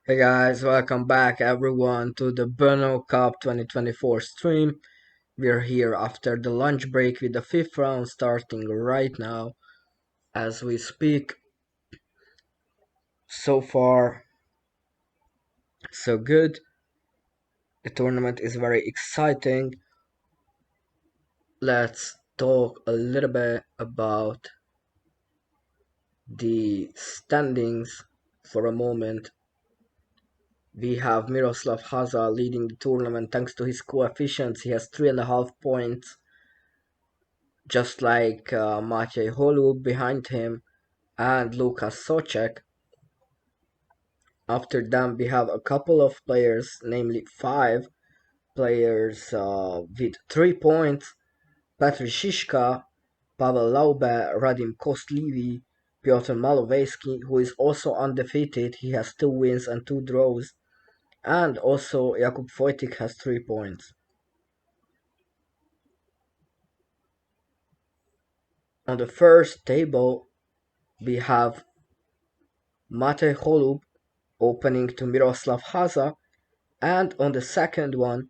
Hey guys, welcome back everyone to the Brno Cup 2024 stream. We're here after the lunch break with the fifth round starting right now as we speak. So far, so good. The tournament is very exciting. Let's talk a little bit about the standings for a moment. We have Miroslav Háša leading the tournament thanks to his coefficients. He has 3.5 points, just like Matěj Holub behind him and Lukáš Souček. After them, we have a couple of players, namely 5 players with 3 points. Petr Žižka, Pavel Laube, Radim Kostlivi, Piotr Malovejski, who is also undefeated. He has 2 wins and 2 draws. And also Jakub Wojtik has 3 points. On the first table, we have Matěj Holub opening to Miroslav Háša, and on the second one,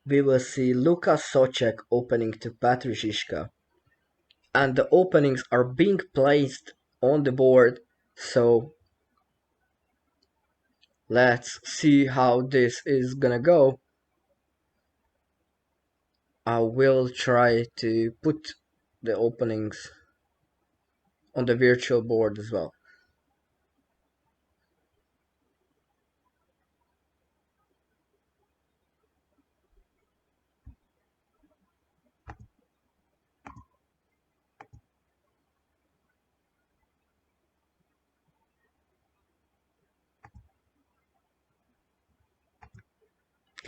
we will see Lukáš Souček opening to Petr Žižka. And the openings are being placed on the board, so let's see how this is gonna go. I will try to put the openings on the virtual board as well.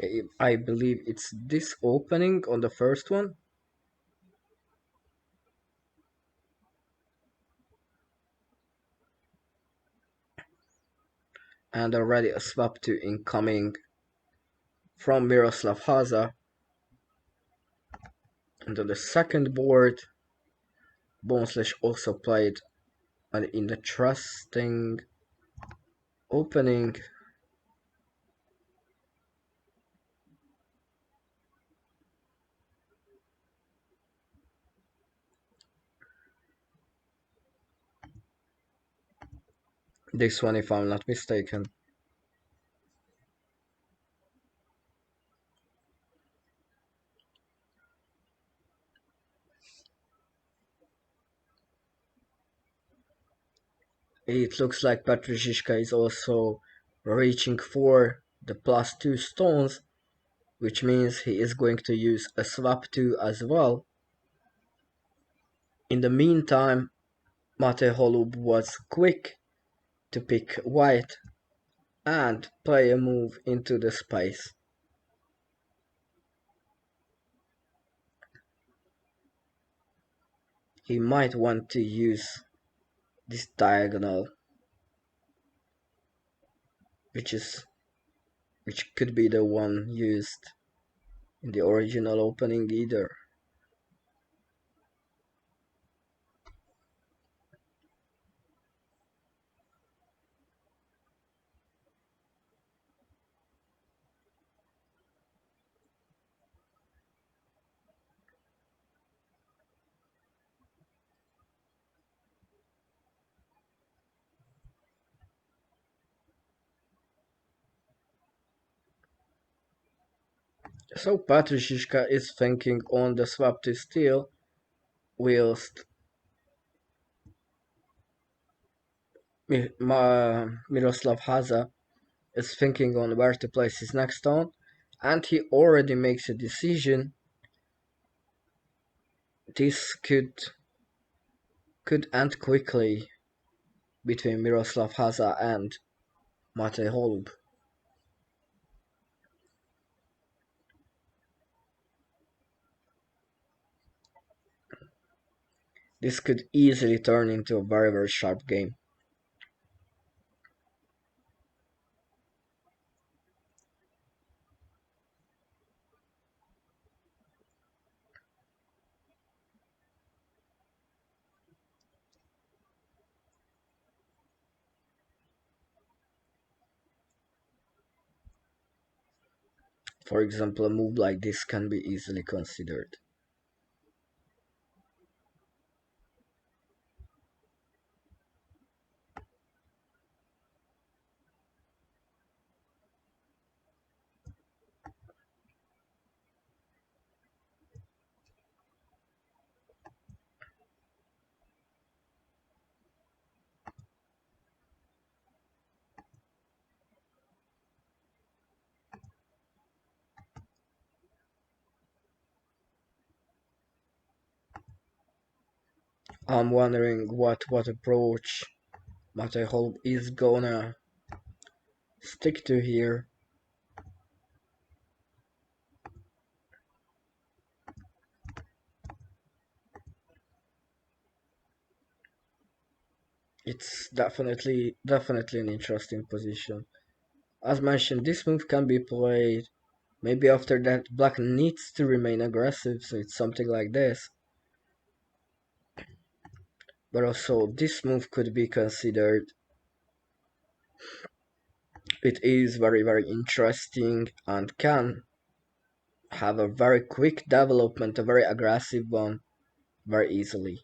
Okay, I believe it's this opening on the first one. And already a swap to incoming from Miroslav Háša. And on the second board, Bonslash also played an interesting opening. This one, if I'm not mistaken. It looks like Petr Žižka is also reaching for the +2 stones, which means he is going to use a swap 2 as well. In the meantime, Matěj Holub was quick to pick white and play a move into the space. He might want to use this diagonal, which could be the one used in the original opening either. So Petr Žižka is thinking on the swap to steal, whilst Miroslav Háša is thinking on where to place his next stone, and he already makes a decision. This could end quickly between Miroslav Háša and Matěj Holub. This could easily turn into a very, very sharp game. For example, a move like this can be easily considered. I'm wondering what approach Matěj Holub is gonna stick to here. It's definitely an interesting position. As mentioned, this move can be played. Maybe after that, black needs to remain aggressive, so it's something like this. But also, this move could be considered. It is very, very interesting and can have a very quick development, a very aggressive one, very easily.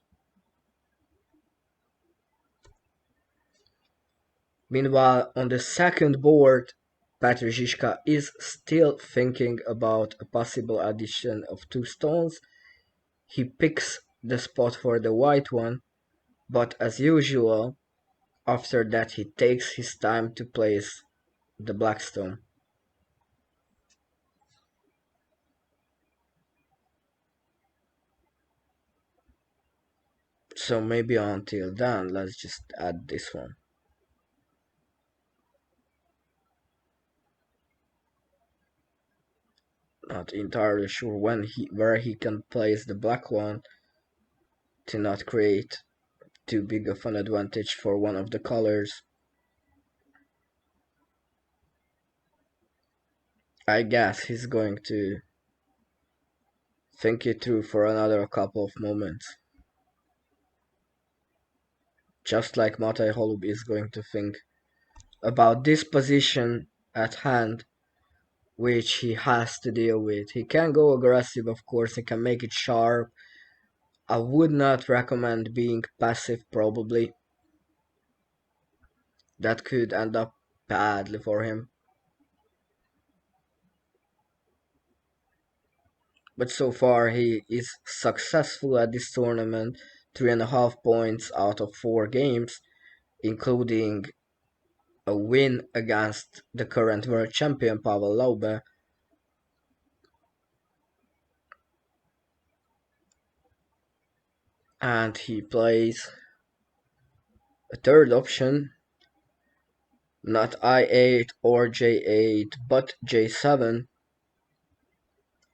Meanwhile, on the second board, Petr Žižka is still thinking about a possible addition of 2 stones. He picks the spot for the white one, but as usual, after that he takes his time to place the black stone. So maybe until then, let's just add this one. Not entirely sure where he can place the black one to not create too big of an advantage for one of the colors. I guess he's going to think it through for another couple of moments. Just like Matěj Holub is going to think about this position at hand, which he has to deal with. He can go aggressive, of course, he can make it sharp. I would not recommend being passive, probably. That could end up badly for him. But so far he is successful at this tournament, 3.5 points out of 4 games, including a win against the current world champion Pavel Laube. And he plays a third option, not I8 or J8, but J7,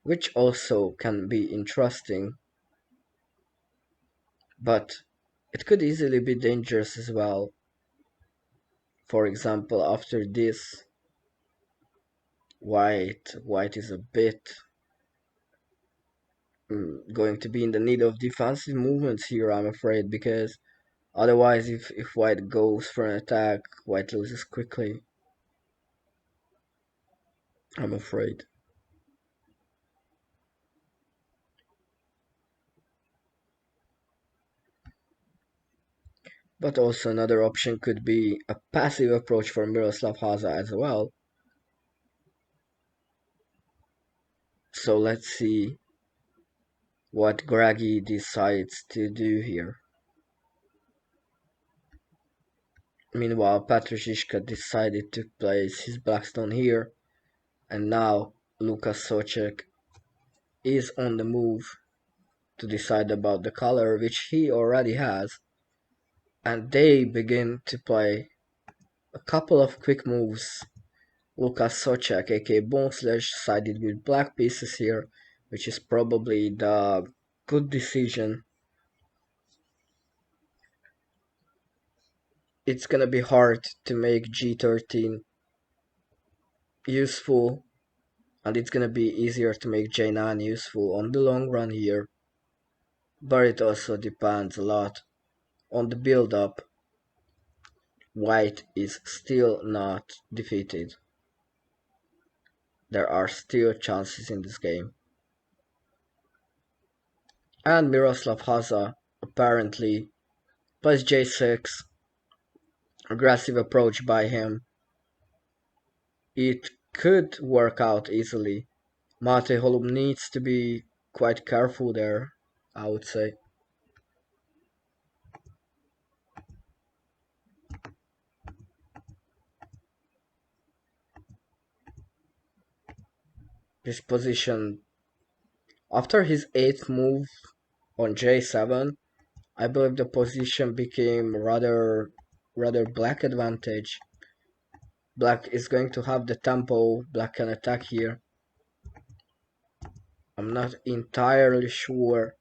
which also can be interesting, but it could easily be dangerous as well. For example, after this, white is a bit going to be in the need of defensive movements here, I'm afraid, because otherwise if white goes for an attack, white loses quickly, I'm afraid. But also another option could be a passive approach for Miroslav Háša as well. So let's see what Greggy decides to do here. Meanwhile, Petr Žižka decided to place his blackstone here, and now Lukáš Souček is on the move to decide about the color, which he already has, and they begin to play a couple of quick moves. Lukáš Souček, aka Bone Slash, sided with black pieces here, which is probably the good decision. It's gonna be hard to make G13 useful, and it's gonna be easier to make J9 useful on the long run here. But it also depends a lot on the build up. White is still not defeated. there are still chances in this game. And Miroslav Háša apparently plays J6. Aggressive approach by him. It could work out easily. Matěj Holub needs to be quite careful there, I would say. This position, after his 8th move on J7, I believe the position became rather black advantage. Black is going to have the tempo, black can attack here. I'm not entirely sure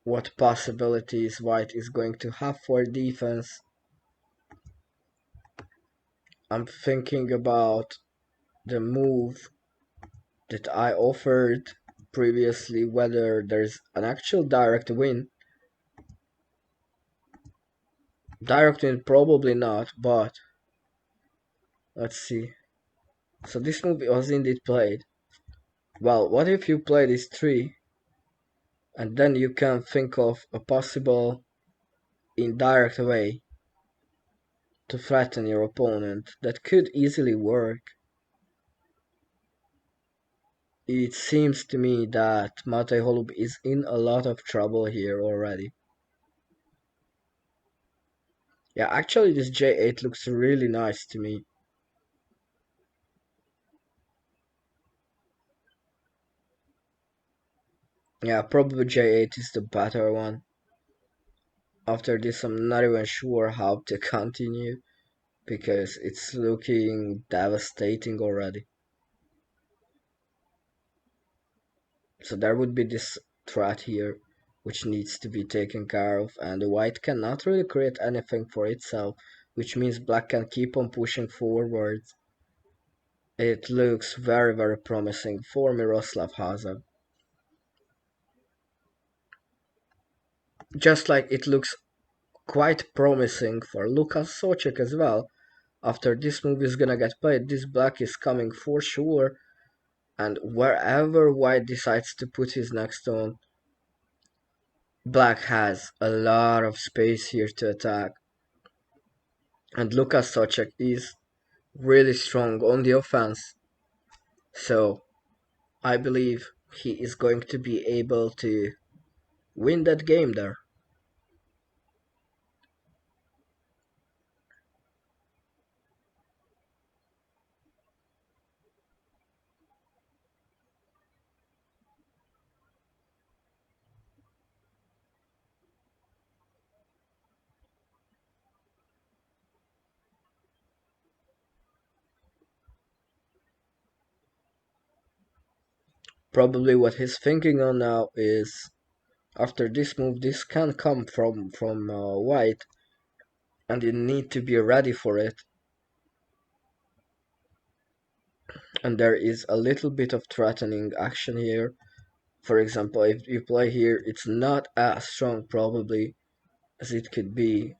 what possibilities white is going to have for defense. I'm thinking about the move that I offered previously, whether there's an actual direct win. Direct win probably not, but let's see. So this move was indeed played. Well, what if you play this 3 and then you can think of a possible indirect way to threaten your opponent that could easily work? It seems to me that Matěj Holub is in a lot of trouble here already. Yeah, actually this J8 looks really nice to me. Yeah, probably J8 is the better one. After this I'm not even sure how to continue, because it's looking devastating already. So there would be this threat here which needs to be taken care of, and the white cannot really create anything for itself, which means black can keep on pushing forward. It looks very promising for Miroslav Háša. Just like it looks quite promising for Lukáš Souček as well. After this move is gonna get played, this black is coming for sure, and wherever white decides to put his next stone, black has a lot of space here to attack. And Lukáš Souček is really strong on the offense, so I believe he is going to be able to win that game there. Probably what he's thinking on now is, after this move, this can come from white, and you need to be ready for it. And there is a little bit of threatening action here. For example, if you play here, it's not as strong probably as it could be,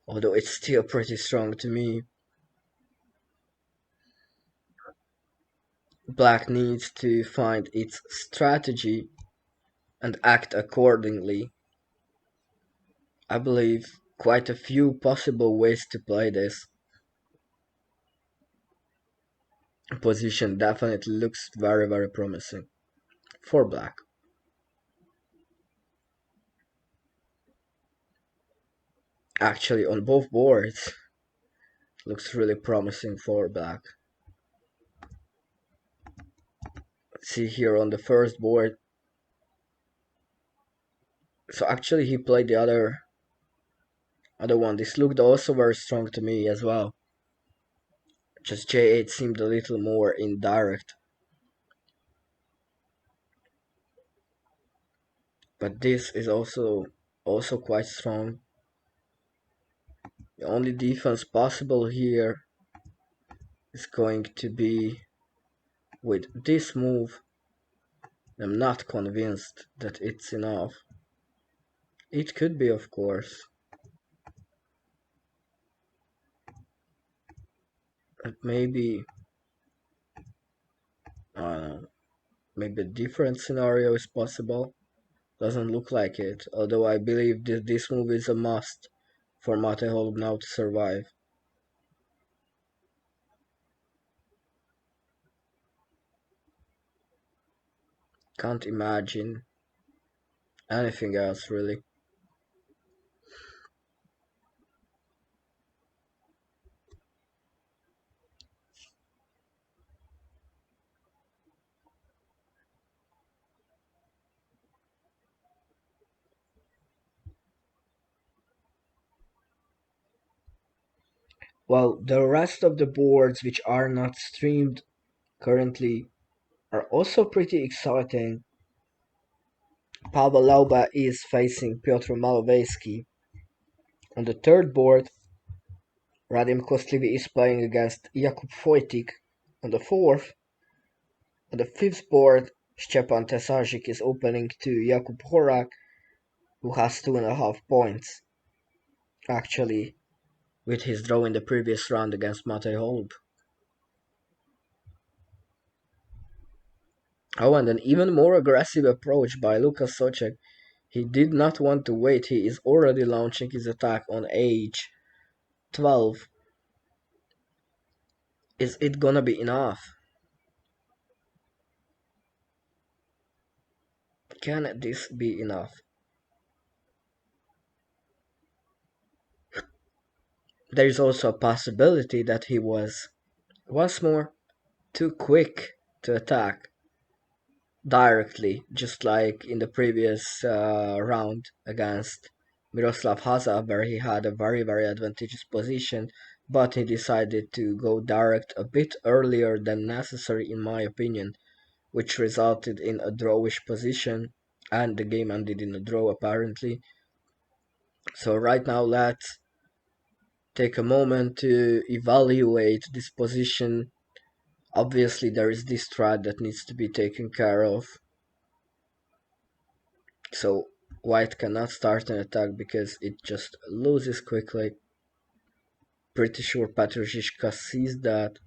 although it's still pretty strong to me. Black needs to find its strategy and act accordingly. I believe quite a few possible ways to play this. Position definitely looks very promising for black. Actually, on both boards, looks really promising for black. Let's see here on the first board. So actually he played the other one. This looked also very strong to me as well. Just J8 seemed a little more indirect. But this is also quite strong. The only defense possible here is going to be with this move. I'm not convinced that it's enough. It could be, of course. But maybe Maybe a different scenario is possible. Doesn't look like it, although I believe this move is a must for Matěj Holub now to survive. Can't imagine anything else really. Well, the rest of the boards which are not streamed currently are also pretty exciting. Pavel Lauba is facing Piotr Malovejski. On the third board, Radim Kostlivi is playing against Jakub Fojtik. On the fourth, on the fifth board, Stepan Tesajic is opening to Jakub Horak, who has 2.5 points, actually, with his draw in the previous round against Matěj Holub. Oh, and an even more aggressive approach by Lukáš Souček. He did not want to wait, he is already launching his attack on h12. Is it gonna be enough? Can this be enough? There is also a possibility that he was, once more, too quick to attack directly, just like in the previous round against Miroslav Háša, where he had a very advantageous position, but he decided to go direct a bit earlier than necessary in my opinion, which resulted in a drawish position, and the game ended in a draw apparently. So right now let's take a moment to evaluate this position. Obviously there is this threat that needs to be taken care of. So White cannot start an attack because it just loses quickly. Pretty sure Petr Žižka sees that,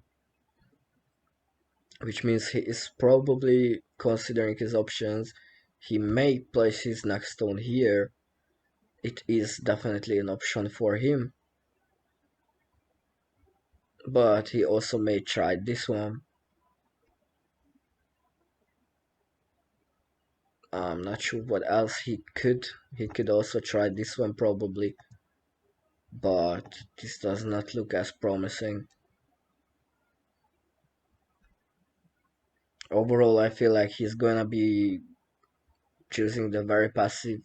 which means he is probably considering his options. He may place his next stone here. It is definitely an option for him. But he also may try this one. I'm not sure what else he could. He could also try this one probably. But this does not look as promising. Overall, I feel like he's gonna be choosing the very passive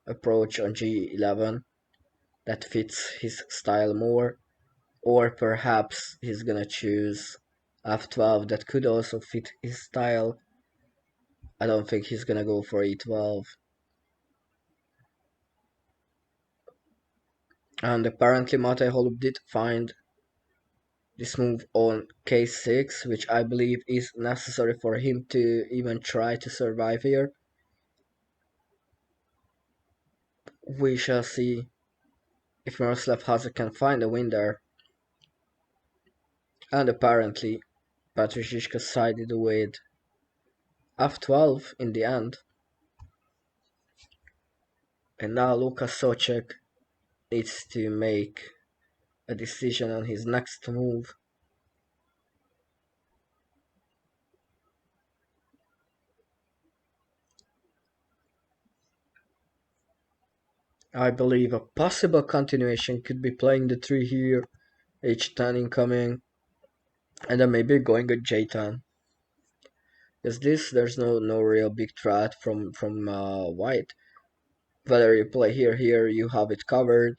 approach on g11 that fits his style more, or perhaps he's gonna choose f12 that could also fit his style. I don't think he's gonna go for e12. And apparently Matěj Holub did find this move on k6, which I believe is necessary for him to even try to survive here. We shall see if Miroslav Háša can find a win there. And apparently Petr Žižka sided with f12 in the end. And now Lukáš Souček needs to make a decision on his next move. I believe a possible continuation could be playing the 3 here, h10 incoming, and then maybe going a j10. Because there's no real big threat from White. Whether you play here, you have it covered,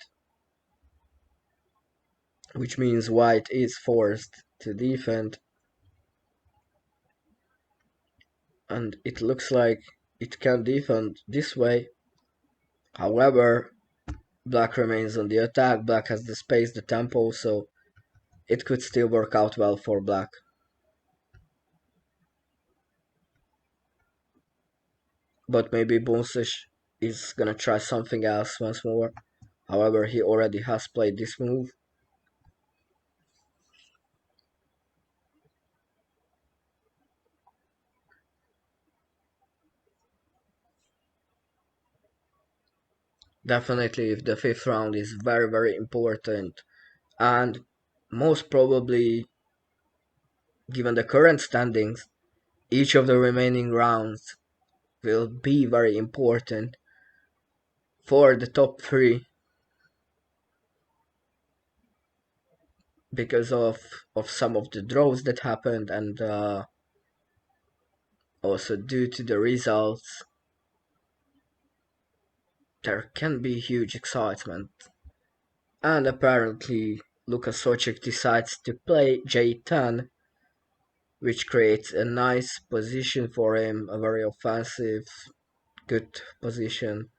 which means White is forced to defend. And it looks like it can defend this way. However, Black remains on the attack. Black has the space, the tempo, so it could still work out well for Black. But maybe Bonsic is gonna try something else once more. However, he already has played this move. Definitely, if the fifth round is very, very important, and most probably, given the current standings, each of the remaining rounds will be very important for the top three because of some of the draws that happened, and also due to the results there can be huge excitement. And apparently Lukáš Souček decides to play J10, which creates a nice position for him, a very offensive, good position.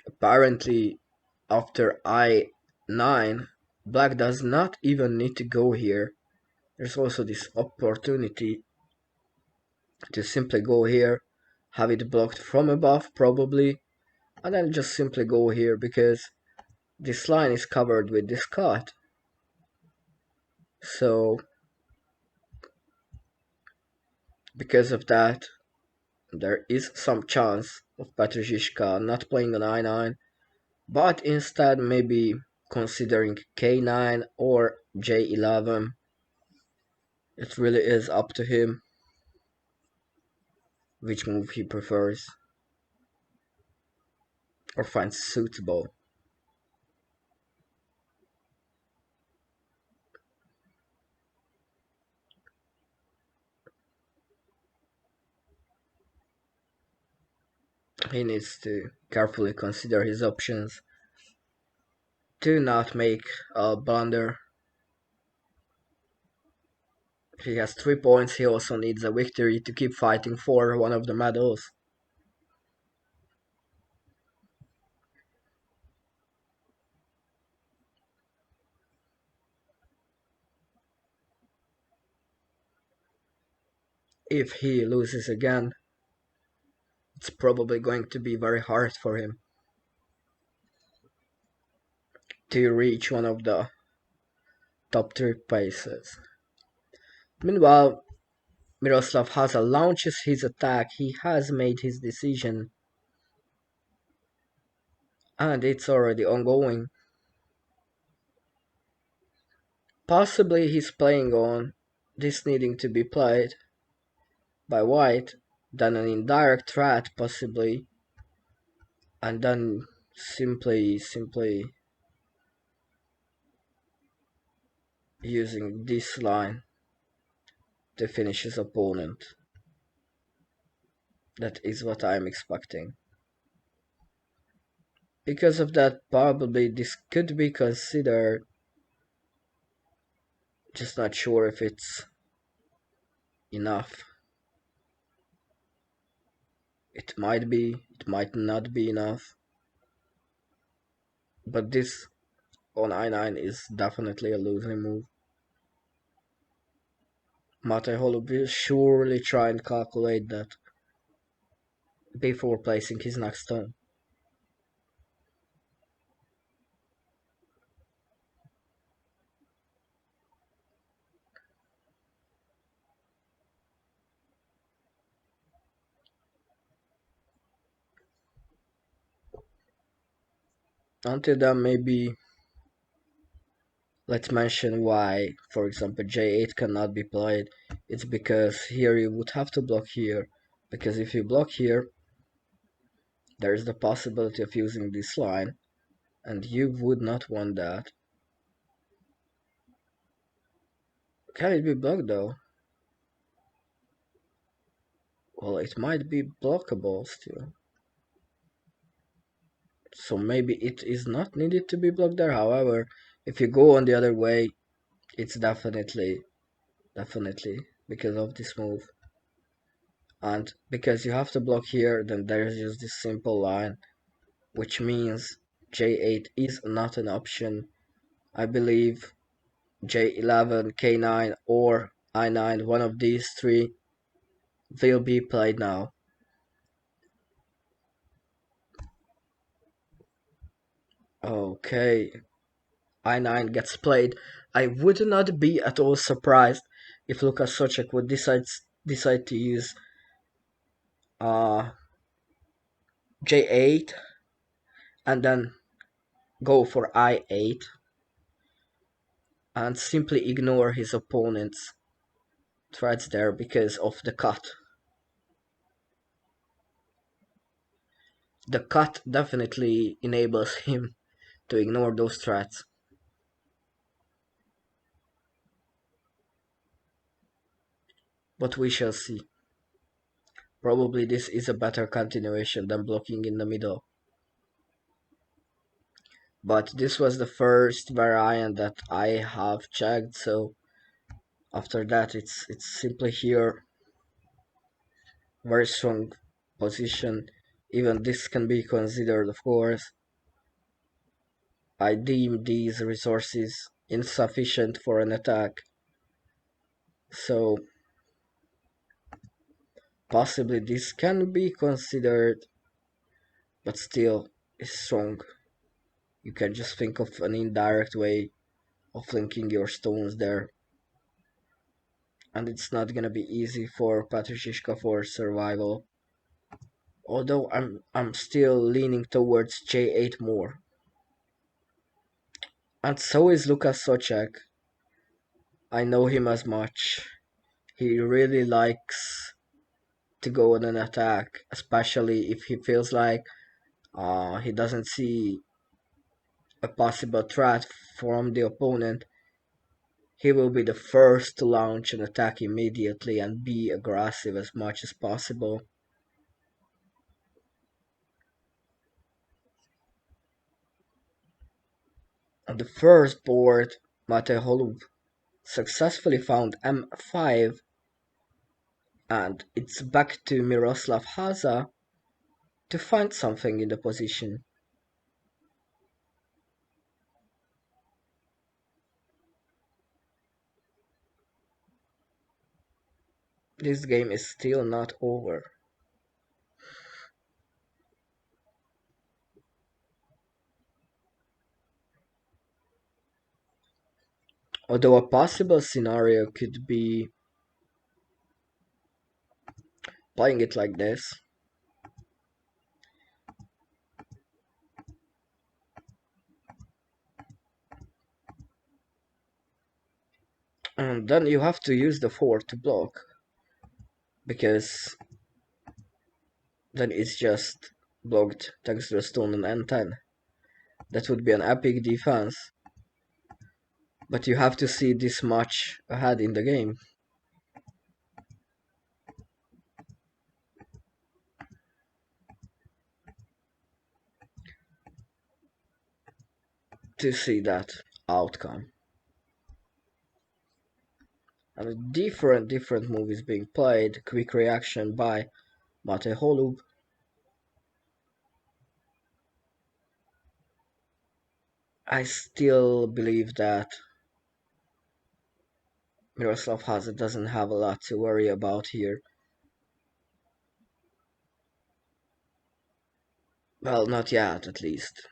Apparently, after I9, black does not even need to go here. There's also this opportunity to simply go here, have it blocked from above probably, and then just simply go here because this line is covered with this cut. So because of that, there is some chance of Petr Žižka not playing an I9, but instead maybe considering K9 or J11. It really is up to him which move he prefers or finds suitable. He needs to carefully consider his options. Do not make a blunder. He has 3 points, he also needs a victory to keep fighting for one of the medals. If he loses again, it's probably going to be very hard for him to reach one of the top 3 places. Meanwhile, Miroslav Háša launches his attack. He has made his decision and it's already ongoing. Possibly he's playing on this needing to be played by white, then an indirect threat possibly, and then simply using this line to finish his opponent. That is what I'm expecting. Because of that, probably this could be considered. Just not sure if it's enough. It might be, it might not be enough. But this on I9 is definitely a losing move. Matěj Holub will surely try and calculate that before placing his next stone. Until then, maybe let's mention why, for example, J8 cannot be played. It's because here you would have to block here, because if you block here, there is the possibility of using this line, and you would not want that. Can it be blocked though? Well, it might be blockable still. So maybe it is not needed to be blocked there. However, if you go on the other way, it's definitely because of this move. And because you have to block here, then there's just this simple line, which means J8 is not an option. I believe J11, K9 or I9, one of these three will be played now. Okay, I9 gets played. I would not be at all surprised if Lukáš Souček would decide to use J8 and then go for I8 and simply ignore his opponent's threats there because of the cut. The cut definitely enables him to ignore those threats. But we shall see. Probably this is a better continuation than blocking in the middle. But this was the first variant that I have checked, so after that it's simply here. Very strong position. Even this can be considered, of course. I deem these resources insufficient for an attack, so possibly this can be considered, but still is strong. You can just think of an indirect way of linking your stones there, and it's not gonna be easy for Petr Žižka for survival. Although I'm still leaning towards J8 more. And so is Lukáš Souček. I know him as much. He really likes to go on an attack, especially if he feels like he doesn't see a possible threat from the opponent. He will be the first to launch an attack immediately and be aggressive as much as possible. On the first board, Matěj Holub successfully found M5, and it's back to Miroslav Háša to find something in the position. This game is still not over. Although a possible scenario could be playing it like this. And then you have to use the 4 to block, because then it's just blocked thanks to the stone on N10. That would be an epic defense. But you have to see this much ahead in the game. To see that outcome. And a different move is being played. Quick reaction by Matěj Holub. I still believe that Miroslav Háša doesn't have a lot to worry about here. Well, not yet, at least.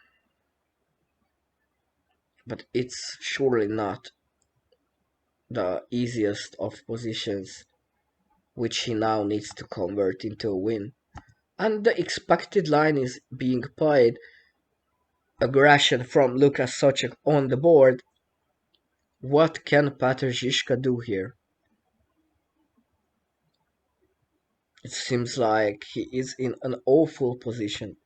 But it's surely not the easiest of positions, which he now needs to convert into a win. And the expected line is being played. Aggression from Lukáš Souček on the board. What can Petr Žižka do here? It seems like he is in an awful position.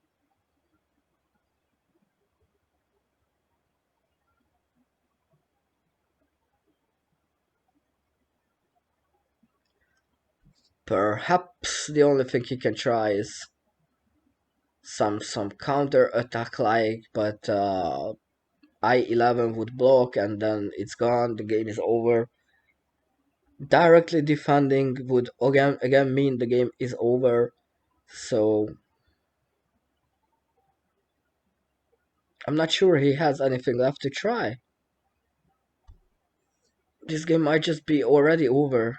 Perhaps the only thing he can try is some counter attack like, but I11 would block and then it's gone, the game is over. Directly defending would again mean the game is over, so I'm not sure he has anything left to try. This game might just be already over.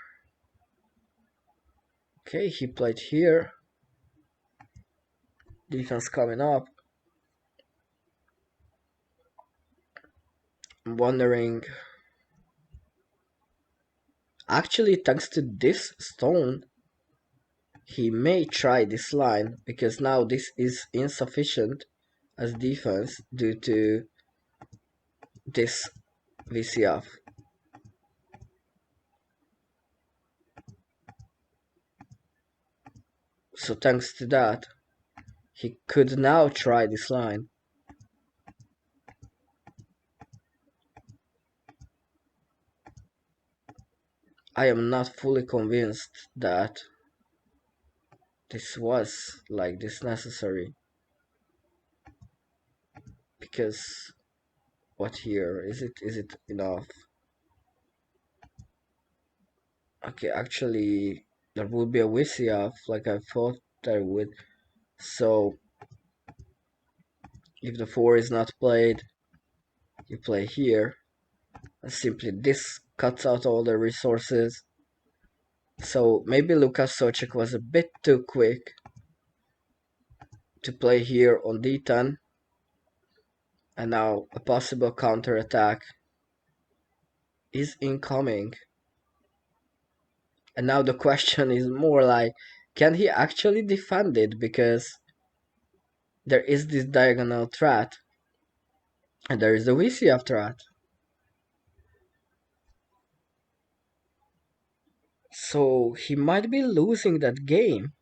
Okay, he played here. Defense coming up. I'm wondering. Actually, thanks to this stone, he may try this line, because now this is insufficient as defense due to this VCF. So thanks to that, he could now try this line. I am not fully convinced that this was like this necessary, because what here is it enough? Okay, actually there would be a VCF like I thought there would. So if the 4 is not played, you play here, and simply this cuts out all the resources. So maybe Lukáš Souček was a bit too quick to play here on d10, and now a possible counter-attack is incoming. And now the question is more like, can he actually defend it, because there is this diagonal threat and there is the VCF threat. So he might be losing that game.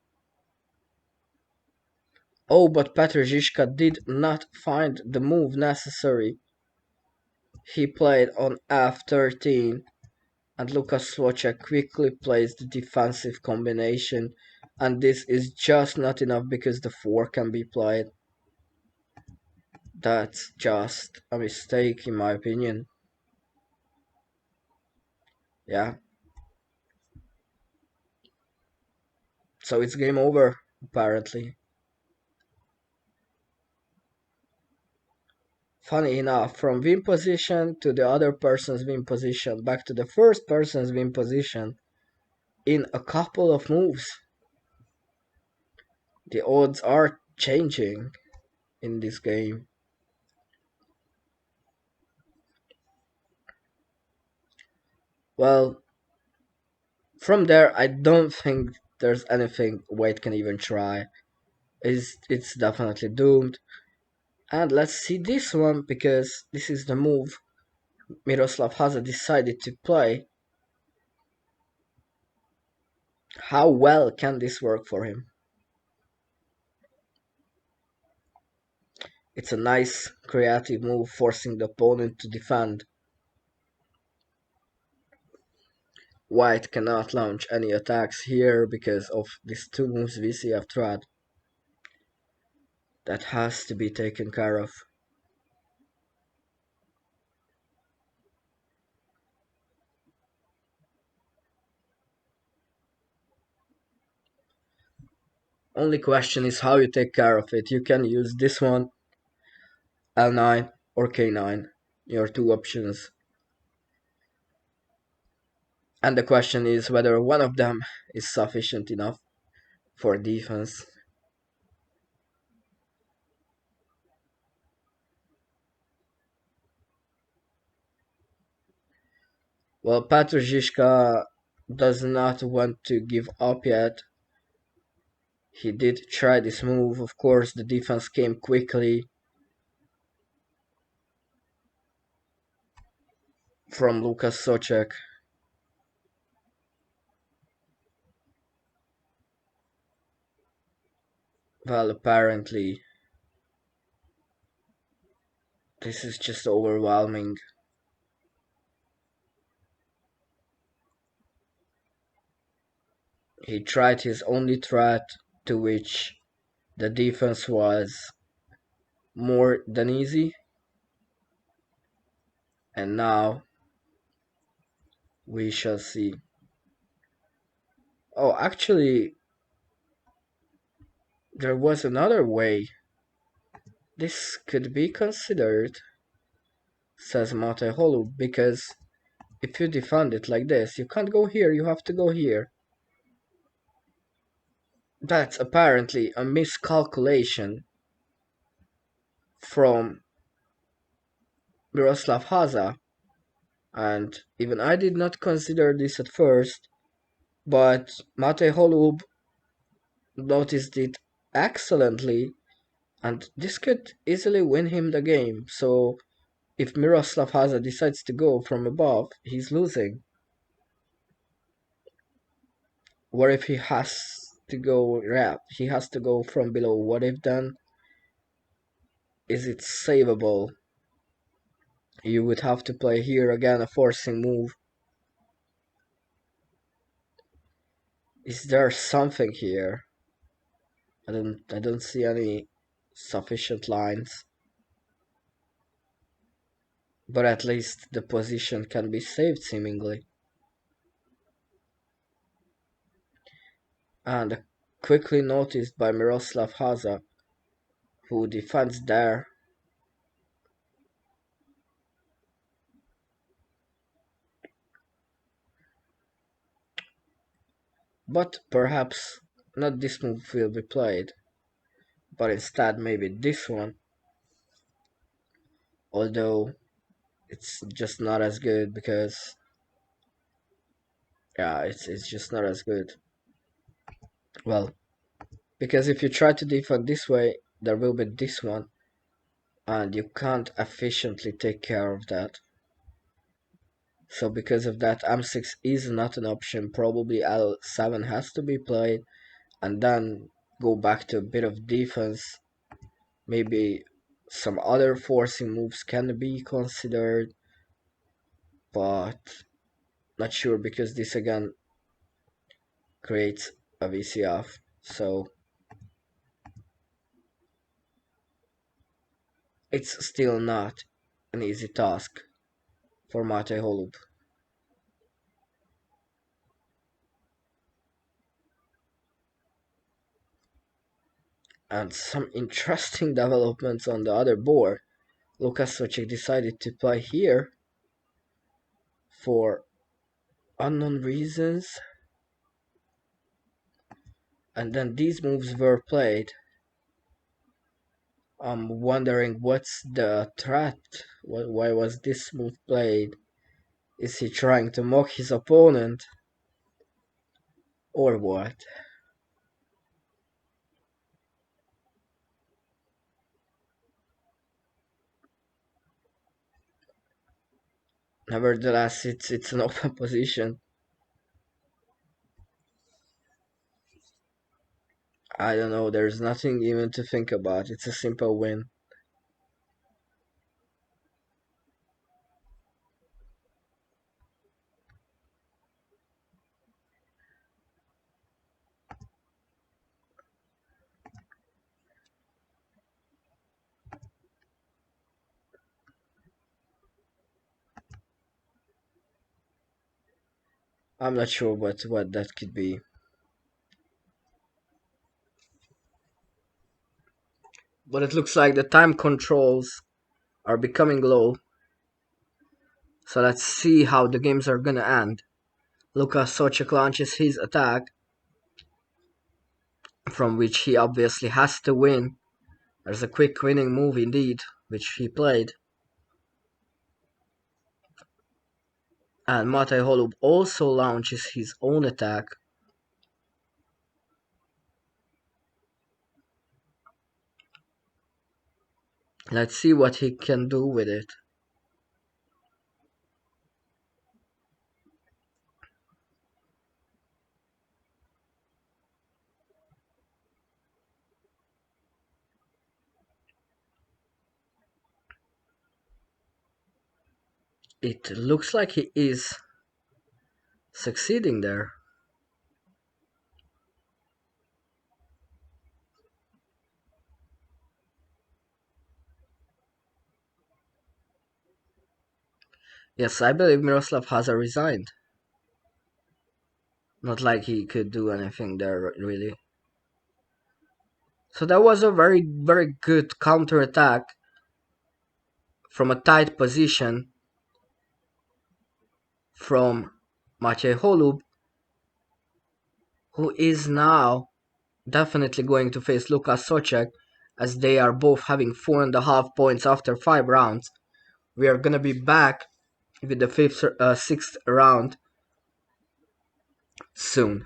Oh, but Petr Žižka did not find the move necessary. He played on f13, and Lukáš Souček quickly plays the defensive combination, and this is just not enough because the 4 can be played. That's just a mistake in my opinion. Yeah. So it's game over, apparently. Funny enough, from win position to the other person's win position, back to the first person's win position, in a couple of moves. The odds are changing in this game. Well, from there, I don't think there's anything White can even try. It's definitely doomed. And let's see this one, because this is the move Miroslav Háša decided to play. How well can this work for him? It's a nice creative move, forcing the opponent to defend. White cannot launch any attacks here because of this 2 moves VCF threat. That has to be taken care of. Only question is how you take care of it. You can use this one, L9 or K9, your 2 options. And the question is whether one of them is sufficient enough for defense. Well, Petr Žižka does not want to give up yet. He did try this move. Of course, the defense came quickly from Lukáš Souček. Well, apparently this is just overwhelming. He tried his only threat, to which the defense was more than easy. And now we shall see. Oh, actually, there was another way this could be considered, says Matěj Holub, because if you defend it like this, you can't go here, you have to go here. That's apparently a miscalculation from Miroslav Háša, and even I did not consider this at first, but Matěj Holub noticed it excellently And this could easily win him the game, so if Miroslav Háša decides to go from above, he's losing. What if he has to go he has to go from below? What if then? Is it savable? You would have to play here again a forcing move. Is there something here? I don't see any sufficient lines. But at least the position can be saved seemingly. And quickly noticed by Miroslav Háša, who defends there. But perhaps not this move will be played, but instead maybe this one. Although it's just not as good because it's just not as good. Well, because if you try to defend this way, there will be this one, and you can't efficiently take care of that. So because of that, m6 is not an option. Probably l7 has to be played, and then go back to a bit of defense. Maybe some other forcing moves can be considered, but not sure because this again creates a VCF. So it's still not an easy task for Matěj Holub. And some interesting developments on the other board. Lukáš Souček decided to play here for unknown reasons. And then these moves were played. I'm wondering what's the threat? Why was this move played? Is he trying to mock his opponent? Or what? Nevertheless, it's an open position. I don't know, there's nothing even to think about. It's a simple win. I'm not sure what that could be. But it looks like the time controls are becoming low. So let's see how the games are gonna end. Lukáš Souček launches his attack, from which he obviously has to win. There's a quick winning move indeed, which he played. And Matěj Holub also launches his own attack. Let's see what he can do with it. It looks like he is succeeding there. Yes, I believe Miroslav Háša resigned. Not like he could do anything there, really. So that was a very, very good counter-attack from a tight position from Matěj Holub, who is now definitely going to face Lukáš Souček, as they are both having 4.5 points after 5 rounds. We are gonna be back with the 6th round soon.